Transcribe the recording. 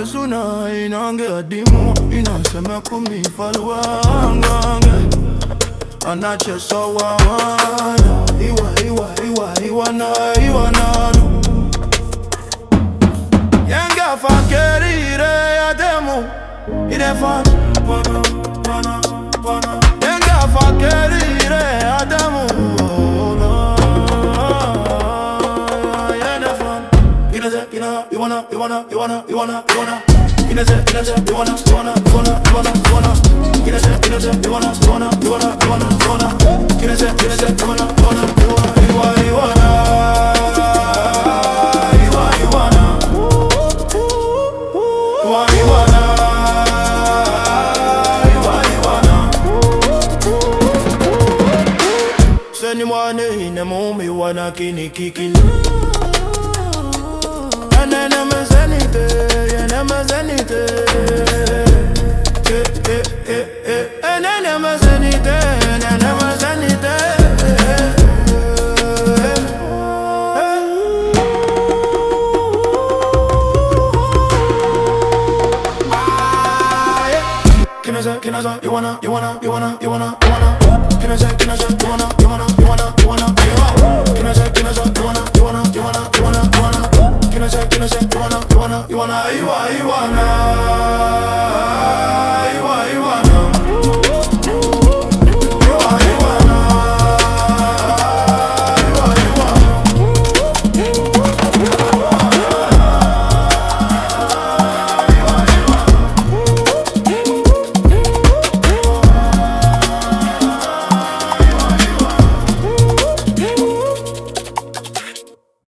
Esuna inange adimo inasema kumi falwanga anache sawa IwanAIwan yenga fakerire ademo idefan yenga fakerire ademo Iwana Seni mwane ine mumi wana kini kikili Yeneme zenite